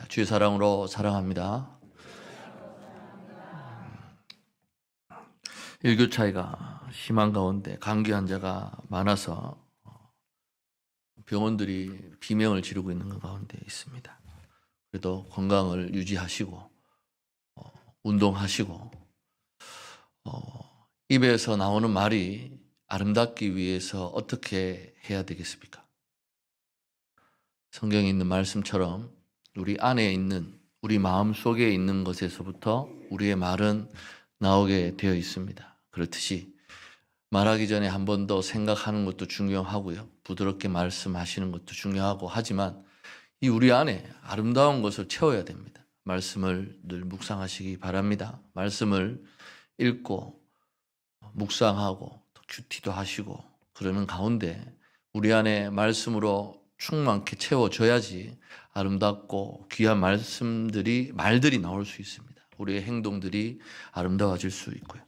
주의 사랑으로 사랑합니다. 일교 차이가 심한 가운데 감기 환자가 많아서 병원들이 비명을 지르고 있는 가운데 있습니다. 그래도 건강을 유지하시고 운동하시고 입에서 나오는 말이 아름답기 위해서 어떻게 해야 되겠습니까? 성경에 있는 말씀처럼 우리 안에 있는, 우리 마음 속에 있는 것에서부터 우리의 말은 나오게 되어 있습니다. 그렇듯이 말하기 전에 한 번 더 생각하는 것도 중요하고요. 부드럽게 말씀하시는 것도 중요하고 하지만 이 우리 안에 아름다운 것을 채워야 됩니다. 말씀을 늘 묵상하시기 바랍니다. 말씀을 읽고 묵상하고 또 큐티도 하시고 그러는 가운데 우리 안에 말씀으로 충만케 채워져야지 아름답고 귀한 말들이 나올 수 있습니다. 우리의 행동들이 아름다워질 수 있고요.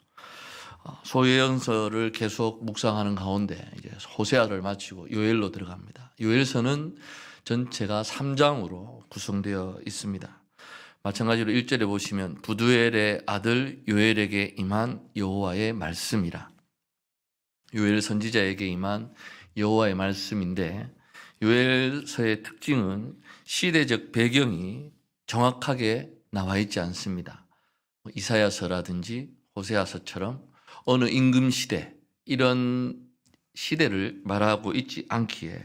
소요연서를 계속 묵상하는 가운데 이제 호세아를 마치고 요엘로 들어갑니다. 요엘서는 전체가 3장으로 구성되어 있습니다. 마찬가지로 1절에 보시면 부두엘의 아들 요엘에게 임한 여호와의 말씀이라. 요엘 선지자에게 임한 여호와의 말씀인데 요엘서의 특징은 시대적 배경이 정확하게 나와 있지 않습니다. 이사야서라든지 호세아서처럼 어느 임금시대 이런 시대를 말하고 있지 않기에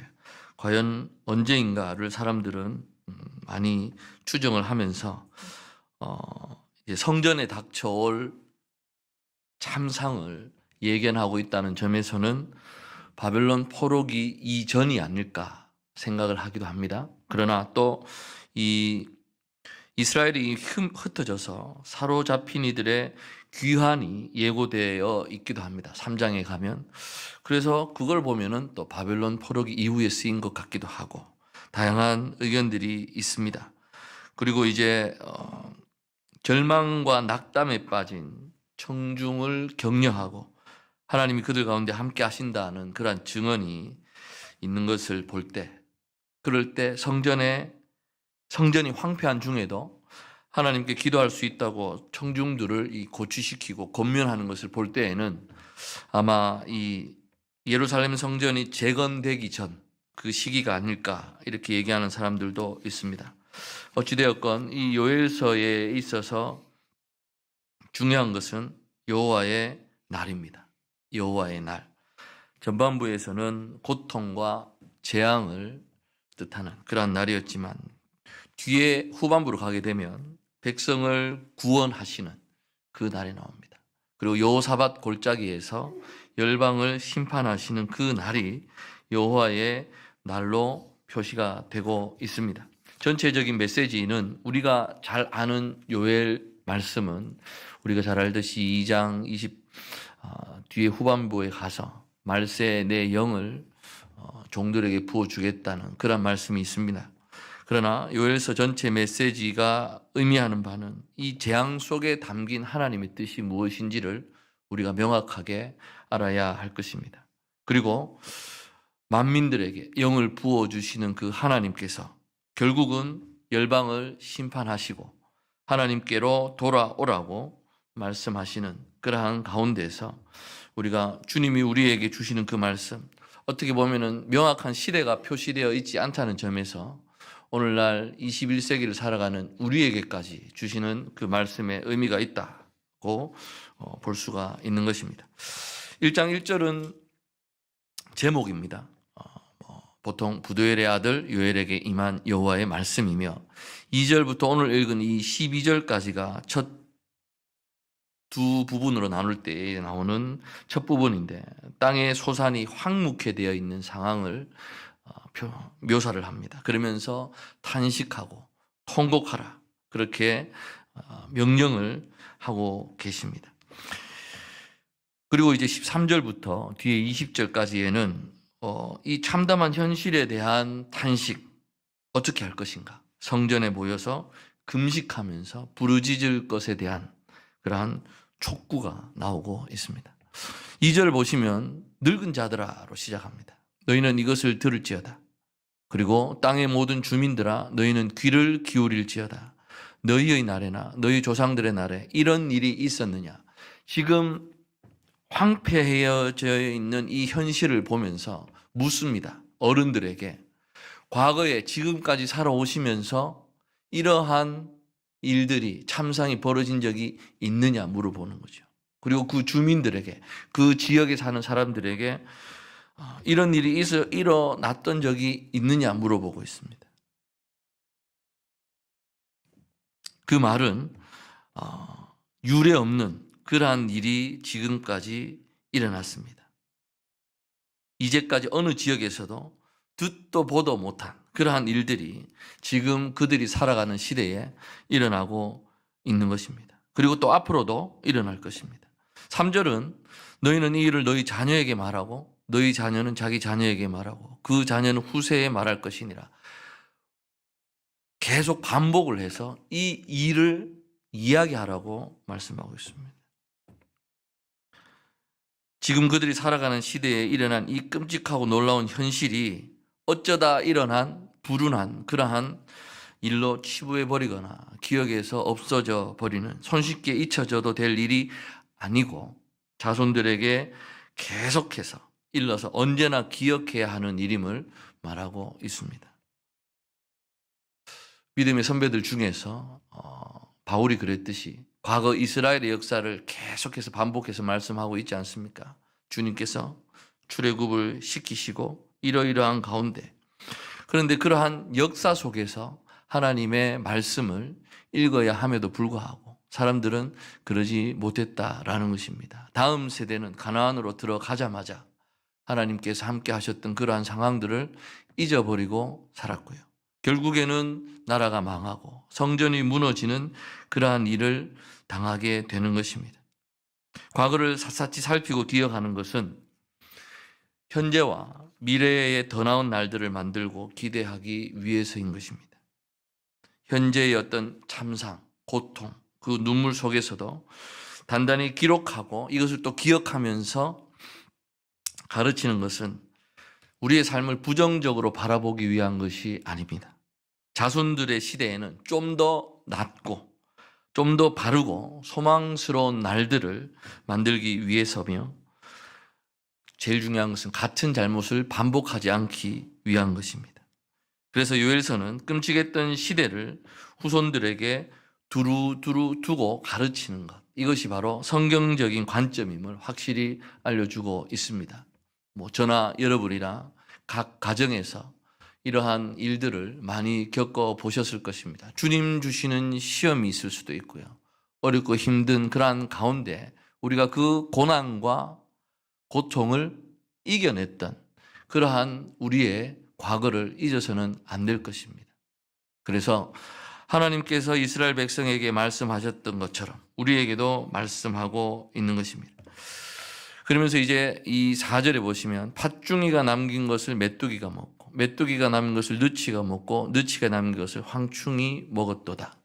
과연 언제인가를 사람들은 많이 추정을 하면서 성전에 닥쳐올 참상을 예견하고 있다는 점에서는 바벨론 포로기 이전이 아닐까 생각을 하기도 합니다. 그러나 또 이 이스라엘이 흩어져서 사로잡힌 이들의 귀환이 예고되어 있기도 합니다. 3장에 가면. 그래서 그걸 보면은 또 바벨론 포로기 이후에 쓰인 것 같기도 하고 다양한 의견들이 있습니다. 그리고 이제 절망과 낙담에 빠진 청중을 격려하고 하나님이 그들 가운데 함께 하신다는 그러한 증언이 있는 것을 볼 때, 그럴 때 성전이 황폐한 중에도 하나님께 기도할 수 있다고 청중들을 고취시키고 권면하는 것을 볼 때에는 아마 이 예루살렘 성전이 재건되기 전 그 시기가 아닐까 이렇게 얘기하는 사람들도 있습니다. 어찌되었건 이 요엘서에 있어서 중요한 것은 여호와의 날입니다. 여호와의 날. 전반부에서는 고통과 재앙을 뜻하는 그러한 날이었지만 뒤에 후반부로 가게 되면 백성을 구원하시는 그 날이 나옵니다. 그리고 여호사밧 골짜기에서 열방을 심판하시는 그 날이 여호와의 날로 표시가 되고 있습니다. 전체적인 메시지는 우리가 잘 아는 요엘 말씀은 우리가 잘 알듯이 2장 20 뒤에 후반부에 가서 말세 내 영을 종들에게 부어주겠다는 그런 말씀이 있습니다. 그러나 요엘서 전체 메시지가 의미하는 바는 이 재앙 속에 담긴 하나님의 뜻이 무엇인지를 우리가 명확하게 알아야 할 것입니다. 그리고 만민들에게 영을 부어주시는 그 하나님께서 결국은 열방을 심판하시고 하나님께로 돌아오라고 말씀하시는 그러한 가운데서 우리가 주님이 우리에게 주시는 그 말씀, 어떻게 보면은 명확한 시대가 표시되어 있지 않다는 점에서 오늘날 21세기를 살아가는 우리에게까지 주시는 그 말씀의 의미가 있다고 볼 수가 있는 것입니다. 1장 1절은 제목입니다. 보통 부두엘의 아들 요엘에게 임한 여호와의 말씀이며 2절부터 오늘 읽은 이 12절까지가 첫 두 부분으로 나눌 때 나오는 첫 부분인데 땅의 소산이 황무케 되어 있는 상황을 묘사를 합니다. 그러면서 탄식하고 통곡하라 그렇게 명령을 하고 계십니다. 그리고 이제 13절부터 뒤에 20절까지에는 이 참담한 현실에 대한 탄식, 어떻게 할 것인가, 성전에 모여서 금식하면서 부르짖을 것에 대한 그러한 촉구가 나오고 있습니다. 2절 보시면 늙은 자들아로 시작합니다. 너희는 이것을 들을지어다. 그리고 땅의 모든 주민들아 너희는 귀를 기울일지어다. 너희의 날에나 너희 조상들의 날에 이런 일이 있었느냐. 지금 황폐해져 있는 이 현실을 보면서 묻습니다. 어른들에게 과거에 지금까지 살아오시면서 이러한 일들이 참상이 벌어진 적이 있느냐 물어보는 거죠. 그리고 그 주민들에게, 그 지역에 사는 사람들에게 이런 일이 일어났던 적이 있느냐 물어보고 있습니다. 그 말은 유례 없는 그러한 일이 지금까지 일어났습니다. 이제까지 어느 지역에서도 듣도 보도 못한 그러한 일들이 지금 그들이 살아가는 시대에 일어나고 있는 것입니다. 그리고 또 앞으로도 일어날 것입니다. 3절은 너희는 이 일을 너희 자녀에게 말하고 너희 자녀는 자기 자녀에게 말하고 그 자녀는 후세에 말할 것이니라. 계속 반복을 해서 이 일을 이야기하라고 말씀하고 있습니다. 지금 그들이 살아가는 시대에 일어난 이 끔찍하고 놀라운 현실이 어쩌다 일어난 불운한 그러한 일로 치부해버리거나 기억에서 없어져 버리는, 손쉽게 잊혀져도 될 일이 아니고 자손들에게 계속해서 일러서 언제나 기억해야 하는 일임을 말하고 있습니다. 믿음의 선배들 중에서 바울이 그랬듯이 과거 이스라엘의 역사를 계속해서 반복해서 말씀하고 있지 않습니까? 주님께서 출애굽을 시키시고 이러이러한 가운데, 그런데 그러한 역사 속에서 하나님의 말씀을 읽어야 함에도 불구하고 사람들은 그러지 못했다라는 것입니다. 다음 세대는 가나안으로 들어가자마자 하나님께서 함께 하셨던 그러한 상황들을 잊어버리고 살았고요. 결국에는 나라가 망하고 성전이 무너지는 그러한 일을 당하게 되는 것입니다. 과거를 샅샅이 살피고 기억하는 것은 현재와 미래의 더 나은 날들을 만들고 기대하기 위해서인 것입니다. 현재의 어떤 참상, 고통, 그 눈물 속에서도 단단히 기록하고 이것을 또 기억하면서 가르치는 것은 우리의 삶을 부정적으로 바라보기 위한 것이 아닙니다. 자손들의 시대에는 좀 더 낫고 좀 더 바르고 소망스러운 날들을 만들기 위해서며, 제일 중요한 것은 같은 잘못을 반복하지 않기 위한 것입니다. 그래서 요엘서는 끔찍했던 시대를 후손들에게 두루두루 두고 가르치는 것, 이것이 바로 성경적인 관점임을 확실히 알려주고 있습니다. 저나 여러분이나 각 가정에서 이러한 일들을 많이 겪어보셨을 것입니다. 주님 주시는 시험이 있을 수도 있고요. 어렵고 힘든 그러한 가운데 우리가 그 고난과 고통을 이겨냈던 그러한 우리의 과거를 잊어서는 안 될 것입니다. 그래서 하나님께서 이스라엘 백성에게 말씀하셨던 것처럼 우리에게도 말씀하고 있는 것입니다. 그러면서 이제 이 4절에 보시면 팥중이가 남긴 것을 메뚜기가 먹고 메뚜기가 남긴 것을 느치가 먹고 느치가 남긴 것을 황충이 먹었도다.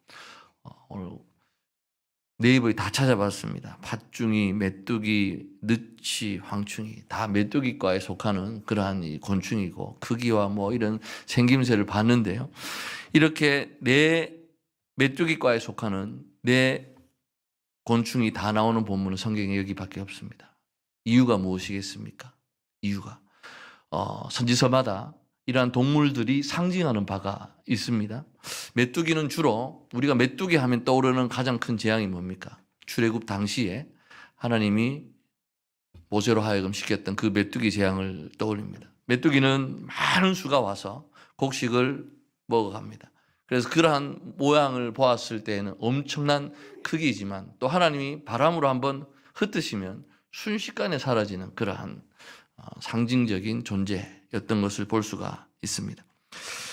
오늘 네이버에 다 찾아봤습니다. 팥중이, 메뚜기, 느치, 황충이 다 메뚜기과에 속하는 그러한 이 곤충이고 크기와 이런 생김새를 봤는데요. 이렇게 네 메뚜기과에 속하는 네 곤충이 다 나오는 본문은 성경에 여기밖에 없습니다. 이유가 무엇이겠습니까? 이유가 선지서마다 이러한 동물들이 상징하는 바가 있습니다. 메뚜기는 주로 우리가 메뚜기 하면 떠오르는 가장 큰 재앙이 뭡니까? 출애굽 당시에 하나님이 모세로 하여금 시켰던 그 메뚜기 재앙을 떠올립니다. 메뚜기는 많은 수가 와서 곡식을 먹어갑니다. 그래서 그러한 모양을 보았을 때에는 엄청난 크기지만 또 하나님이 바람으로 한번 흩으시면 순식간에 사라지는 그러한 상징적인 존재였던 것을 볼 수가 있습니다.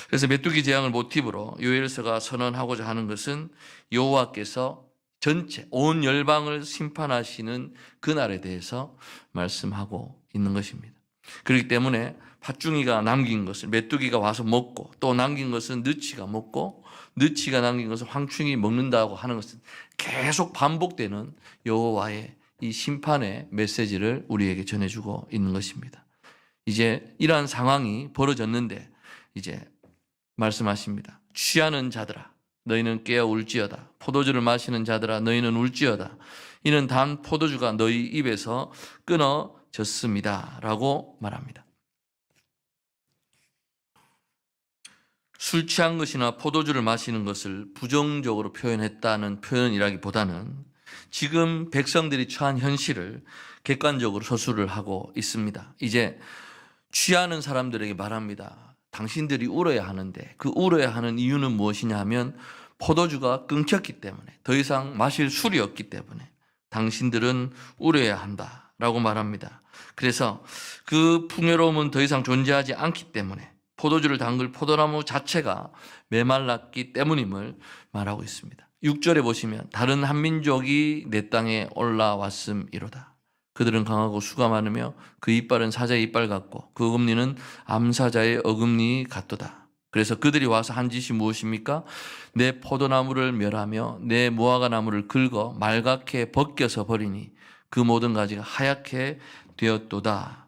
그래서 메뚜기 재앙을 모티브로 요엘서가 선언하고자 하는 것은 여호와께서 전체 온 열방을 심판하시는 그날에 대해서 말씀하고 있는 것입니다. 그렇기 때문에 팥중이가 남긴 것을 메뚜기가 와서 먹고 또 남긴 것은 느치가 먹고 느치가 남긴 것을 황충이 먹는다고 하는 것은 계속 반복되는 여호와의 이 심판의 메시지를 우리에게 전해주고 있는 것입니다. 이제 이러한 상황이 벌어졌는데 이제 말씀하십니다. 취하는 자들아 너희는 깨어 울지어다. 포도주를 마시는 자들아 너희는 울지어다. 이는 단 포도주가 너희 입에서 끊어졌습니다 라고 말합니다. 술 취한 것이나 포도주를 마시는 것을 부정적으로 표현했다는 표현이라기보다는 지금 백성들이 처한 현실을 객관적으로 서술을 하고 있습니다. 이제 취하는 사람들에게 말합니다. 당신들이 울어야 하는데 그 울어야 하는 이유는 무엇이냐 하면 포도주가 끊겼기 때문에, 더 이상 마실 술이 없기 때문에 당신들은 울어야 한다라고 말합니다. 그래서 그 풍요로움은 더 이상 존재하지 않기 때문에 포도주를 담글 포도나무 자체가 메말랐기 때문임을 말하고 있습니다. 6절에 보시면 다른 한 민족이 내 땅에 올라왔음이로다. 그들은 강하고 수가 많으며 그 이빨은 사자의 이빨 같고 그 어금니는 암사자의 어금니 같도다. 그래서 그들이 와서 한 짓이 무엇입니까? 내 포도나무를 멸하며 내 무화과 나무를 긁어 말갛게 벗겨서 버리니 그 모든 가지가 하얗게 되었도다.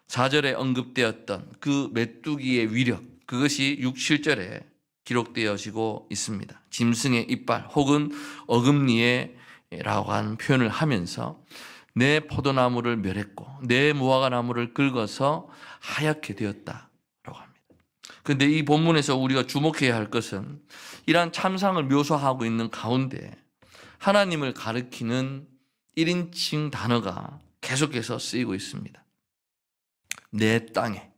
4절에 언급되었던 그 메뚜기의 위력, 그것이 6, 7절에 기록되어지고 있습니다. 짐승의 이빨 혹은 어금니에 라고 하는 표현을 하면서 내 포도나무를 멸했고 내 무화과 나무를 긁어서 하얗게 되었다라고 합니다. 그런데 이 본문에서 우리가 주목해야 할 것은 이러한 참상을 묘사하고 있는 가운데 하나님을 가리키는 1인칭 단어가 계속해서 쓰이고 있습니다. 내 땅에,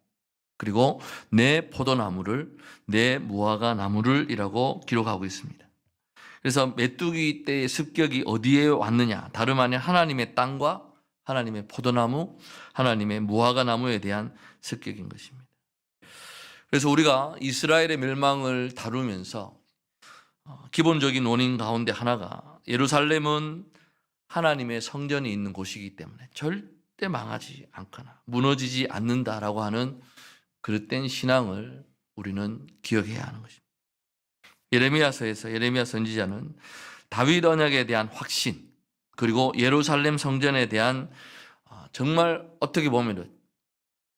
그리고 내 포도나무를, 내 무화과 나무를 이라고 기록하고 있습니다. 그래서 메뚜기 때의 습격이 어디에 왔느냐? 다름 아닌 하나님의 땅과 하나님의 포도나무, 하나님의 무화과 나무에 대한 습격인 것입니다. 그래서 우리가 이스라엘의 멸망을 다루면서 기본적인 원인 가운데 하나가 예루살렘은 하나님의 성전이 있는 곳이기 때문에 절대 망하지 않거나 무너지지 않는다라고 하는 그릇된 신앙을 우리는 기억해야 하는 것입니다. 예레미야서에서 예레미야 선지자는 다윗 언약에 대한 확신, 그리고 예루살렘 성전에 대한 정말 어떻게 보면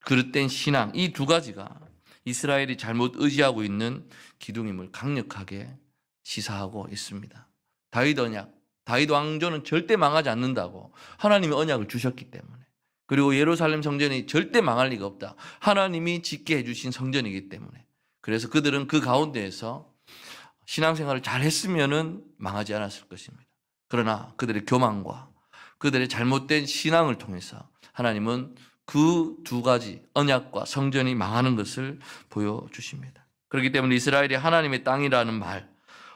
그릇된 신앙, 이 두 가지가 이스라엘이 잘못 의지하고 있는 기둥임을 강력하게 시사하고 있습니다. 다윗 언약, 다윗 왕조는 절대 망하지 않는다고 하나님이 언약을 주셨기 때문에, 그리고 예루살렘 성전이 절대 망할 리가 없다, 하나님이 짓게 해주신 성전이기 때문에, 그래서 그들은 그 가운데에서 신앙생활을 잘 했으면은 망하지 않았을 것입니다. 그러나 그들의 교만과 그들의 잘못된 신앙을 통해서 하나님은 그 두 가지 언약과 성전이 망하는 것을 보여주십니다. 그렇기 때문에 이스라엘이 하나님의 땅이라는 말,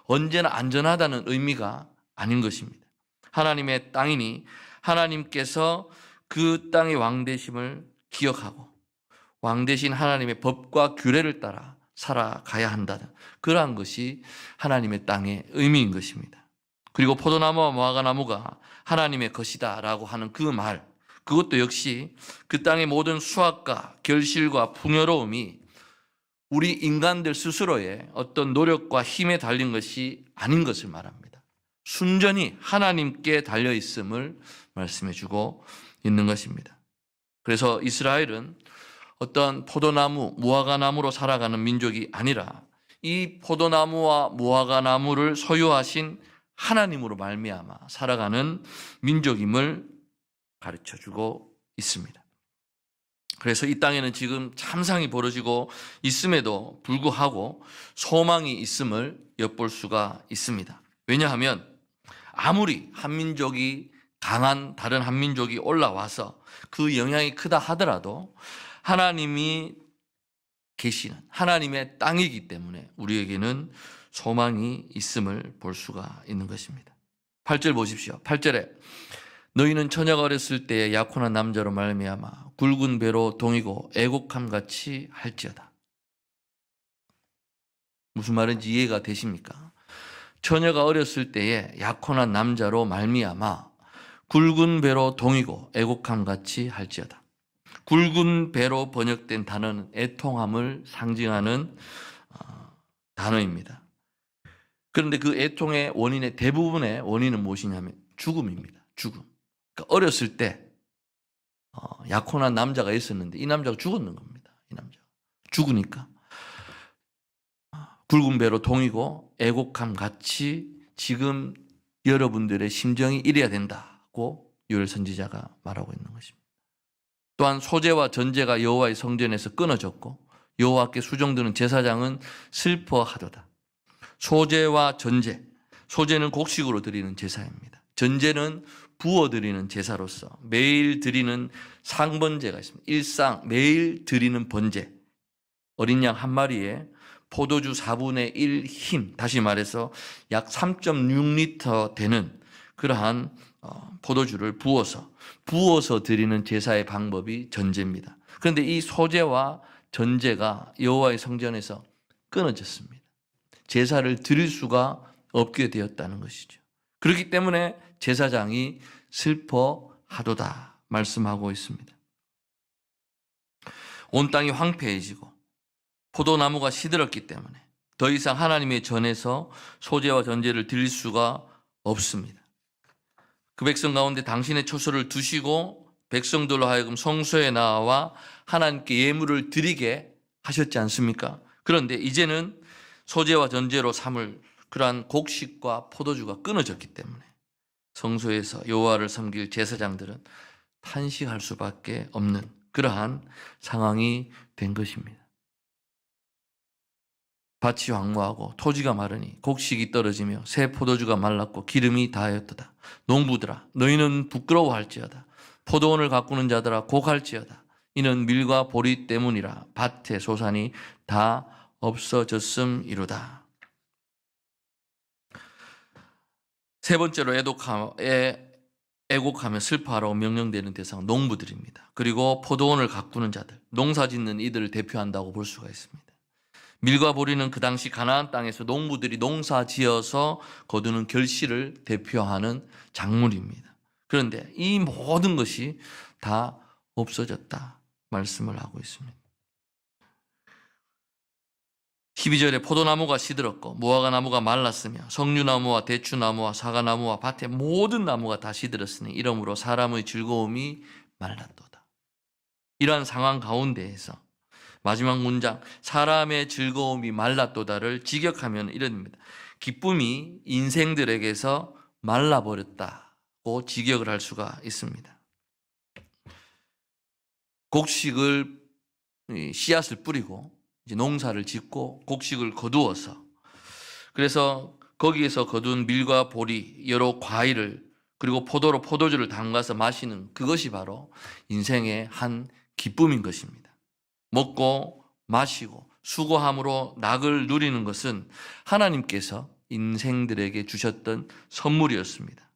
언제나 안전하다는 의미가 아닌 것입니다. 하나님의 땅이니 하나님께서 그 땅의 왕되심을 기억하고 왕 대신 하나님의 법과 규례를 따라 살아가야 한다는 그러한 것이 하나님의 땅의 의미인 것입니다. 그리고 포도나무와 무화과나무가 하나님의 것이다 라고 하는 그 말, 그것도 역시 그 땅의 모든 수확과 결실과 풍요로움이 우리 인간들 스스로의 어떤 노력과 힘에 달린 것이 아닌 것을 말합니다. 순전히 하나님께 달려 있음을 말씀해 주고 있는 것입니다. 그래서 이스라엘은 어떤 포도나무, 무화과나무로 살아가는 민족이 아니라 이 포도나무와 무화과나무를 소유하신 하나님으로 말미암아 살아가는 민족임을 가르쳐주고 있습니다. 그래서 이 땅에는 지금 참상이 벌어지고 있음에도 불구하고 소망이 있음을 엿볼 수가 있습니다. 왜냐하면 아무리 한민족이 강한 다른 한민족이 올라와서 그 영향이 크다 하더라도 하나님이 계시는 하나님의 땅이기 때문에 우리에게는 소망이 있음을 볼 수가 있는 것입니다. 8절 보십시오. 8절에 너희는 처녀가 어렸을 때에 약혼한 남자로 말미암아 굵은 배로 동이고 애곡함같이 할지어다. 무슨 말인지 이해가 되십니까? 처녀가 어렸을 때에 약혼한 남자로 말미암아 굵은 배로 동이고 애곡함같이 할지어다. 굵은 배로 번역된 단어는 애통함을 상징하는 단어입니다. 그런데 그 애통의 원인의 대부분의 원인은 무엇이냐면 죽음입니다. 죽음. 그러니까 어렸을 때 약혼한 남자가 있었는데 이 남자가 죽었는 겁니다. 이 남자가 죽으니까 굵은 배로 동이고 애곡함 같이 지금 여러분들의 심정이 이래야 된다고 요엘 선지자가 말하고 있는 것입니다. 또한 소재와 전제가 여호와의 성전에서 끊어졌고 여호와께 수종드는 제사장은 슬퍼하도다. 소재와 전제, 소재는 곡식으로 드리는 제사입니다. 전제는 부어드리는 제사로서 매일 드리는 상번제가 있습니다. 일상 매일 드리는 번제, 어린 양 한 마리에 포도주 4분의 1 힘, 다시 말해서 약 3.6리터 되는 그러한 포도주를 부어서 드리는 제사의 방법이 전제입니다. 그런데 이 소제와 전제가 여호와의 성전에서 끊어졌습니다. 제사를 드릴 수가 없게 되었다는 것이죠. 그렇기 때문에 제사장이 슬퍼하도다 말씀하고 있습니다. 온 땅이 황폐해지고 포도나무가 시들었기 때문에 더 이상 하나님의 전에서 소제와 전제를 드릴 수가 없습니다. 그 백성 가운데 당신의 초소를 두시고 백성들로 하여금 성소에 나와 하나님께 예물을 드리게 하셨지 않습니까? 그런데 이제는 소제와 전제로 삼을 그러한 곡식과 포도주가 끊어졌기 때문에 성소에서 여호와를 섬길 제사장들은 탄식할 수밖에 없는 그러한 상황이 된 것입니다. 밭이 황무하고 토지가 마르니 곡식이 떨어지며 새 포도주가 말랐고 기름이 다하였도다. 농부들아 너희는 부끄러워할지어다. 포도원을 가꾸는 자들아 곡할지어다. 이는 밀과 보리 때문이라 밭의 소산이 다 없어졌음이로다. 세 번째로 애곡하며 슬퍼하라고 명령되는 대상은 농부들입니다. 그리고 포도원을 가꾸는 자들, 농사짓는 이들을 대표한다고 볼 수가 있습니다. 밀과 보리는 그 당시 가나안 땅에서 농부들이 농사지어서 거두는 결실을 대표하는 작물입니다. 그런데 이 모든 것이 다 없어졌다 말씀을 하고 있습니다. 12절에 포도나무가 시들었고 무화과나무가 말랐으며 석류나무와 대추나무와 사과나무와 밭의 모든 나무가 다 시들었으니 이러므로 사람의 즐거움이 말랐도다. 이러한 상황 가운데에서 마지막 문장 사람의 즐거움이 말랐도다를 직역하면 이럽니다. 기쁨이 인생들에게서 말라버렸다고 직역을 할 수가 있습니다. 곡식을 씨앗을 뿌리고 이제 농사를 짓고 곡식을 거두어서 그래서 거기에서 거둔 밀과 보리 여러 과일을 그리고 포도로 포도주를 담가서 마시는 그것이 바로 인생의 한 기쁨인 것입니다. 먹고 마시고 수고함으로 낙을 누리는 것은 하나님께서 인생들에게 주셨던 선물이었습니다.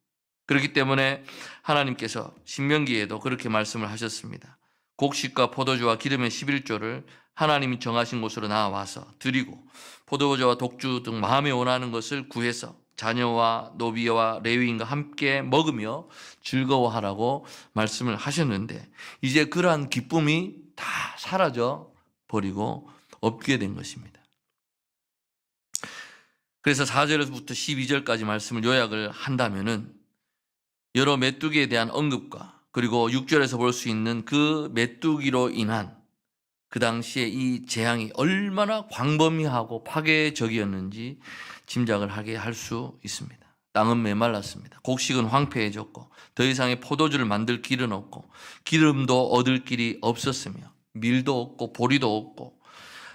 그렇기 때문에 하나님께서 신명기에도 그렇게 말씀을 하셨습니다. 곡식과 포도주와 기름의 11조를 하나님이 정하신 곳으로 나와서 드리고 포도주와 독주 등 마음에 원하는 것을 구해서 자녀와 노비와 레위인과 함께 먹으며 즐거워하라고 말씀을 하셨는데 이제 그러한 기쁨이 다 사라져 버리고 없게 된 것입니다. 그래서 4절에서부터 12절까지 말씀을 요약을 한다면은 여러 메뚜기에 대한 언급과 그리고 6절에서 볼 수 있는 그 메뚜기로 인한 그 당시에 이 재앙이 얼마나 광범위하고 파괴적이었는지 짐작을 하게 할 수 있습니다. 땅은 메말랐습니다. 곡식은 황폐해졌고 더 이상의 포도주를 만들 길은 없고 기름도 얻을 길이 없었으며 밀도 없고 보리도 없고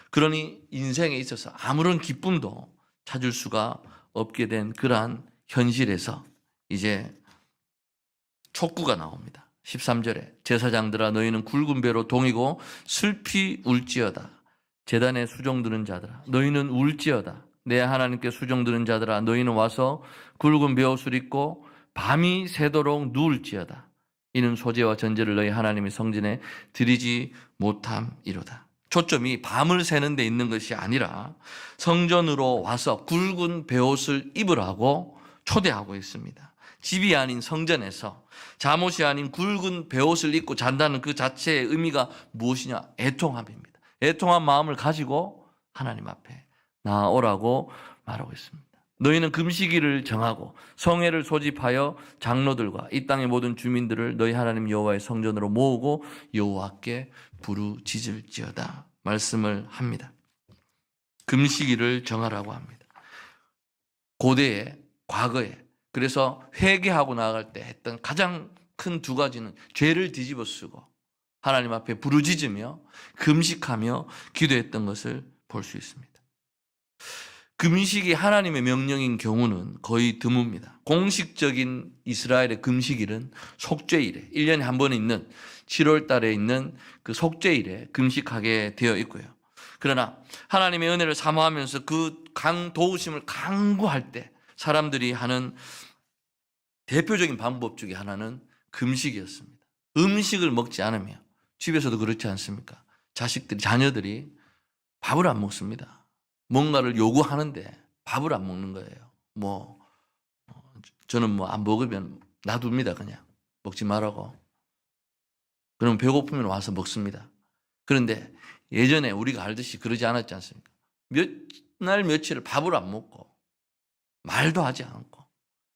그러니 인생에 있어서 아무런 기쁨도 찾을 수가 없게 된 그러한 현실에서 이제 촉구가 나옵니다. 13절에 제사장들아 너희는 굵은 배로 동이고 슬피 울지어다. 제단에 수종드는 자들아 너희는 울지어다. 내 하나님께 수종드는 자들아 너희는 와서 굵은 베옷을 입고 밤이 새도록 누울지어다. 이는 소제와 전제를 너희 하나님의 성전에 드리지 못함이로다. 초점이 밤을 새는 데 있는 것이 아니라 성전으로 와서 굵은 베옷을 입으라고 초대하고 있습니다. 집이 아닌 성전에서 잠옷이 아닌 굵은 베옷을 입고 잔다는 그 자체의 의미가 무엇이냐? 애통함입니다. 애통한 마음을 가지고 하나님 앞에 나아오라고 말하고 있습니다. 너희는 금식일을 정하고 성회를 소집하여 장로들과 이 땅의 모든 주민들을 너희 하나님 여호와의 성전으로 모으고 여호와께 부르짖을지어다 말씀을 합니다. 금식일을 정하라고 합니다. 과거에. 그래서 회개하고 나아갈 때 했던 가장 큰 두 가지는 죄를 뒤집어 쓰고 하나님 앞에 부르짖으며 금식하며 기도했던 것을 볼 수 있습니다. 금식이 하나님의 명령인 경우는 거의 드뭅니다. 공식적인 이스라엘의 금식일은 속죄일에 1년에 한 번 있는 7월 달에 있는 그 속죄일에 금식하게 되어 있고요. 그러나 하나님의 은혜를 사모하면서 그 도우심을 간구할 때 사람들이 하는 대표적인 방법 중에 하나는 금식이었습니다. 음식을 먹지 않으며, 집에서도 그렇지 않습니까? 자녀들이 밥을 안 먹습니다. 뭔가를 요구하는데 밥을 안 먹는 거예요. 저는 안 먹으면 놔둡니다. 그냥 먹지 말라고. 그럼 배고프면 와서 먹습니다. 그런데 예전에 우리가 알듯이 그러지 않았지 않습니까? 몇 날 며칠을 밥을 안 먹고 말도 하지 않고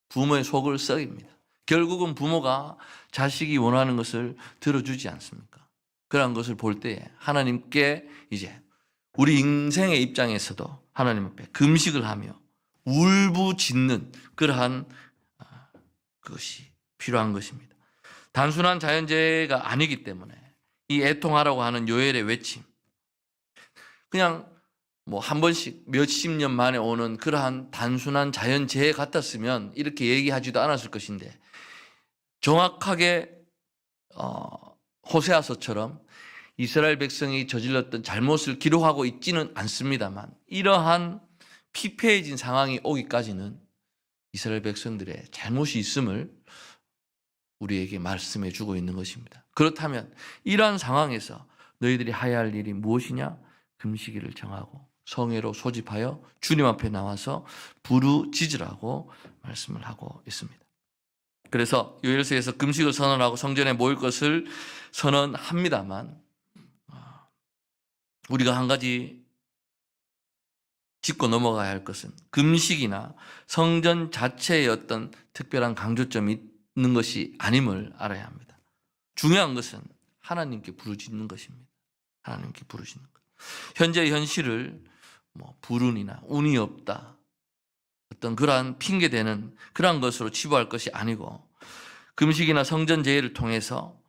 부모의 속을 썩입니다. 결국은 부모가 자식이 원하는 것을 들어주지 않습니까? 그런 것을 볼 때에 하나님께 이제 우리 인생의 입장에서도 하나님 앞에 금식을 하며 울부짖는 그러한 것이 필요한 것입니다. 단순한 자연재해가 아니기 때문에 이 애통하라고 하는 요엘의 외침, 그냥 한 번씩 몇십 년 만에 오는 그러한 단순한 자연재해 같았으면 이렇게 얘기하지도 않았을 것인데, 정확하게 호세아서처럼 이스라엘 백성이 저질렀던 잘못을 기록하고 있지는 않습니다만, 이러한 피폐해진 상황이 오기까지는 이스라엘 백성들의 잘못이 있음을 우리에게 말씀해 주고 있는 것입니다. 그렇다면 이러한 상황에서 너희들이 해야 할 일이 무엇이냐? 금식일을 정하고 성회로 소집하여 주님 앞에 나와서 부르짖으라고 말씀을 하고 있습니다. 그래서 요엘서에서 금식을 선언하고 성전에 모일 것을 선언합니다만, 우리가 한 가지 짚고 넘어가야 할 것은 금식이나 성전 자체의 어떤 특별한 강조점이 있는 것이 아님을 알아야 합니다. 중요한 것은 하나님께 부르짖는 것입니다. 하나님께 부르짖는 것. 현재의 현실을 불운이나 운이 없다, 어떤 그러한 핑계대는 그러한 것으로 치부할 것이 아니고, 금식이나 성전 제의를 통해서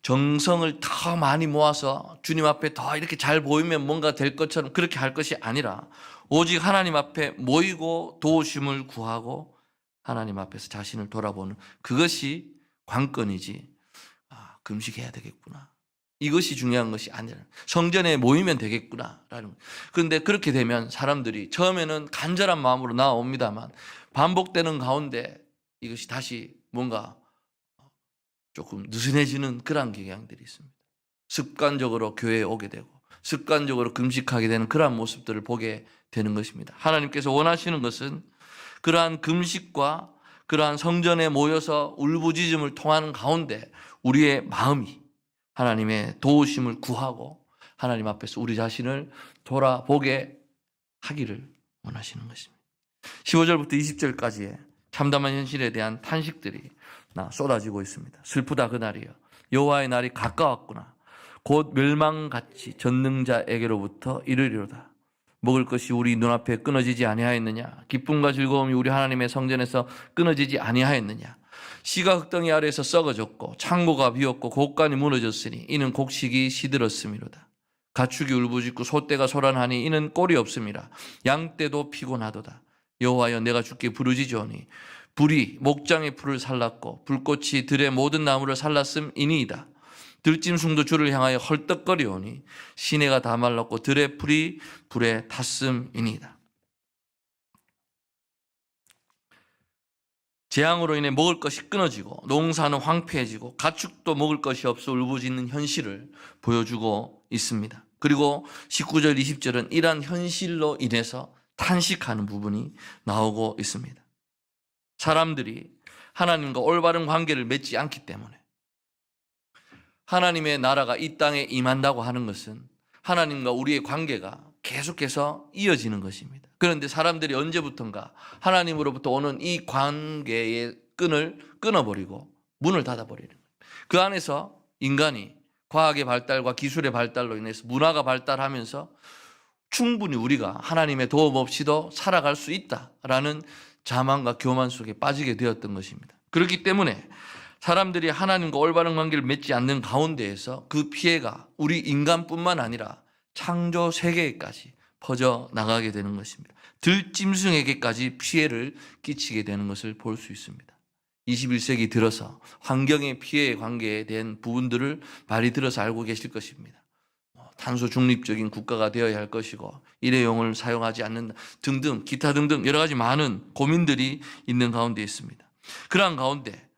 정성을 더 많이 모아서 주님 앞에 더 이렇게 잘 보이면 뭔가 될 것처럼 그렇게 할 것이 아니라, 오직 하나님 앞에 모이고 도우심을 구하고 하나님 앞에서 자신을 돌아보는 그것이 관건이지, 금식해야 되겠구나, 이것이 중요한 것이 아니라 성전에 모이면 되겠구나라는. 그런데 그렇게 되면 사람들이 처음에는 간절한 마음으로 나옵니다만 반복되는 가운데 이것이 다시 뭔가 조금 느슨해지는 그런 경향들이 있습니다. 습관적으로 교회에 오게 되고 습관적으로 금식하게 되는 그러한 모습들을 보게 되는 것입니다. 하나님께서 원하시는 것은 그러한 금식과 그러한 성전에 모여서 울부짖음을 통하는 가운데 우리의 마음이 하나님의 도우심을 구하고 하나님 앞에서 우리 자신을 돌아보게 하기를 원하시는 것입니다. 15절부터 20절까지의 참담한 현실에 대한 탄식들이 쏟아지고 있습니다. 슬프다 그날이여, 여호와의 날이 가까웠구나. 곧 멸망같이 전능자에게로부터 이르리로다. 먹을 것이 우리 눈앞에 끊어지지 아니하였느냐? 기쁨과 즐거움이 우리 하나님의 성전에서 끊어지지 아니하였느냐? 씨가 흙덩이 아래에서 썩어졌고 창고가 비었고 곡간이 무너졌으니 이는 곡식이 시들었음이로다. 가축이 울부짖고 소떼가 소란하니 이는 꼴이 없음이라. 양떼도 피곤하도다. 여호와여, 내가 주께 부르짖으오니 불이 목장의 풀을 살랐고 불꽃이 들의 모든 나무를 살랐음이니이다. 들짐승도 주를 향하여 헐떡거리오니 시내가 다 말랐고 들의 풀이 불에 탔음이니이다. 재앙으로 인해 먹을 것이 끊어지고 농사는 황폐해지고 가축도 먹을 것이 없어 울부짖는 현실을 보여주고 있습니다. 그리고 19절 20절은 이러한 현실로 인해서 탄식하는 부분이 나오고 있습니다. 사람들이 하나님과 올바른 관계를 맺지 않기 때문에, 하나님의 나라가 이 땅에 임한다고 하는 것은 하나님과 우리의 관계가 계속해서 이어지는 것입니다. 그런데 사람들이 언제부턴가 하나님으로부터 오는 이 관계의 끈을 끊어버리고 문을 닫아버리는 거예요. 그 안에서 인간이 과학의 발달과 기술의 발달로 인해서 문화가 발달하면서 충분히 우리가 하나님의 도움 없이도 살아갈 수 있다라는 자만과 교만 속에 빠지게 되었던 것입니다. 그렇기 때문에 사람들이 하나님과 올바른 관계를 맺지 않는 가운데에서 그 피해가 우리 인간뿐만 아니라 창조 세계까지 퍼져 나가게 되는 것입니다. 들짐승에게까지 피해를 끼치게 되는 것을 볼 수 있습니다. 21세기 들어서 환경의 피해 관계에 대한 부분들을 많이 들어서 알고 계실 것입니다. 탄소 중립적인 국가가 되어야 할 것이고 일회용을 사용하지 않는다 등등 기타 등등 여러 가지 많은 고민들이 있는 가운데 있습니다. 그러한 가운데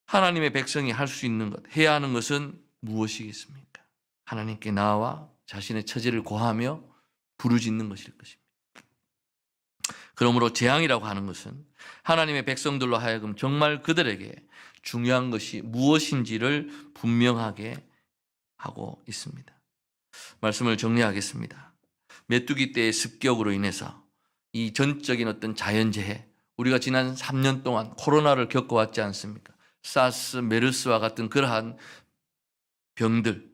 하나님의 백성이 할 수 있는 것, 해야 하는 것은 무엇이겠습니까? 하나님께 나아와 자신의 처지를 고하며 부르짖는 것일 것입니다. 그러므로 재앙이라고 하는 것은 하나님의 백성들로 하여금 정말 그들에게 중요한 것이 무엇인지를 분명하게 하고 있습니다. 말씀을 정리하겠습니다. 메뚜기 때의 습격으로 인해서 이 전적인 어떤 자연재해, 우리가 지난 3년 동안 코로나를 겪어왔지 않습니까? 사스, 메르스와 같은 그러한 병들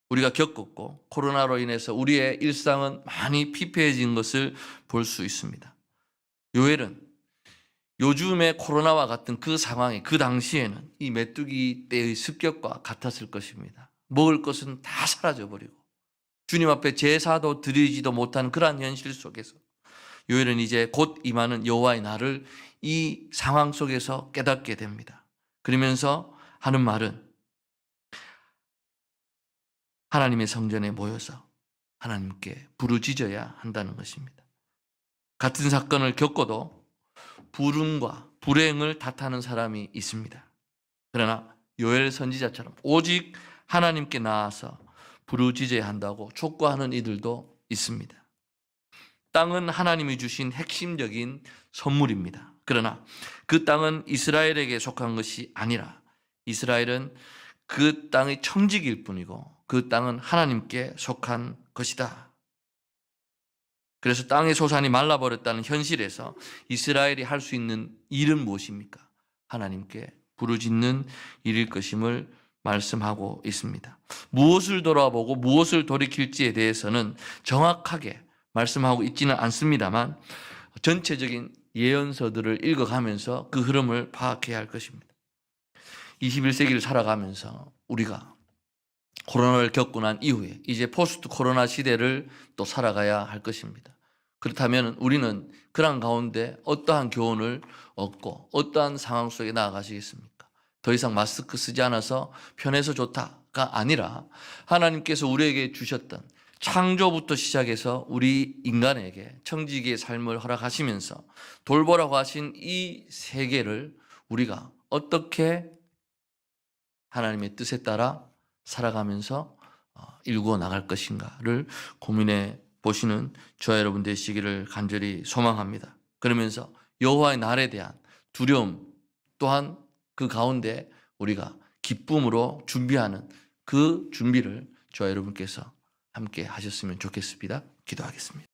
우리가 겪었고 코로나로 인해서 우리의 일상은 많이 피폐해진 것을 볼 수 있습니다. 요엘은 요즘의 코로나와 같은 그 상황에 그 당시에는 이 메뚜기 때의 습격과 같았을 것입니다. 먹을 것은 다 사라져버리고 주님 앞에 제사도 드리지도 못하는 그러한 현실 속에서 요엘은 이제 곧 임하는 여호와의 날을 이 상황 속에서 깨닫게 됩니다. 그러면서 하는 말은 하나님의 성전에 모여서 하나님께 부르짖어야 한다는 것입니다. 같은 사건을 겪어도 불운과 불행을 탓하는 사람이 있습니다. 그러나 요엘 선지자처럼 오직 하나님께 나아서 부르짖어야 한다고 촉구하는 이들도 있습니다. 땅은 하나님이 주신 핵심적인 선물입니다. 그러나 그 땅은 이스라엘에게 속한 것이 아니라 이스라엘은 그 땅의 청지기일 뿐이고 그 땅은 하나님께 속한 것이다. 그래서 땅의 소산이 말라버렸다는 현실에서 이스라엘이 할 수 있는 일은 무엇입니까? 하나님께 부르짖는 일일 것임을 말씀하고 있습니다. 무엇을 돌아보고 무엇을 돌이킬지에 대해서는 정확하게 말씀하고 있지는 않습니다만 전체적인 예언서들을 읽어가면서 그 흐름을 파악해야 할 것입니다. 21세기를 살아가면서 우리가 코로나를 겪고 난 이후에 이제 포스트 코로나 시대를 또 살아가야 할 것입니다. 그렇다면 우리는 그런 가운데 어떠한 교훈을 얻고 어떠한 상황 속에 나아가시겠습니까? 더 이상 마스크 쓰지 않아서 편해서 좋다가 아니라 하나님께서 우리에게 주셨던 창조부터 시작해서 우리 인간에게 청지기의 삶을 허락하시면서 돌보라고 하신 이 세계를 우리가 어떻게 하나님의 뜻에 따라 살아가면서 일구어 나갈 것인가를 고민해 보시는 저와 여러분 되시기를 간절히 소망합니다. 그러면서 여호와의 날에 대한 두려움 또한 그 가운데 우리가 기쁨으로 준비하는 그 준비를 저와 여러분께서 함께 하셨으면 좋겠습니다. 기도하겠습니다.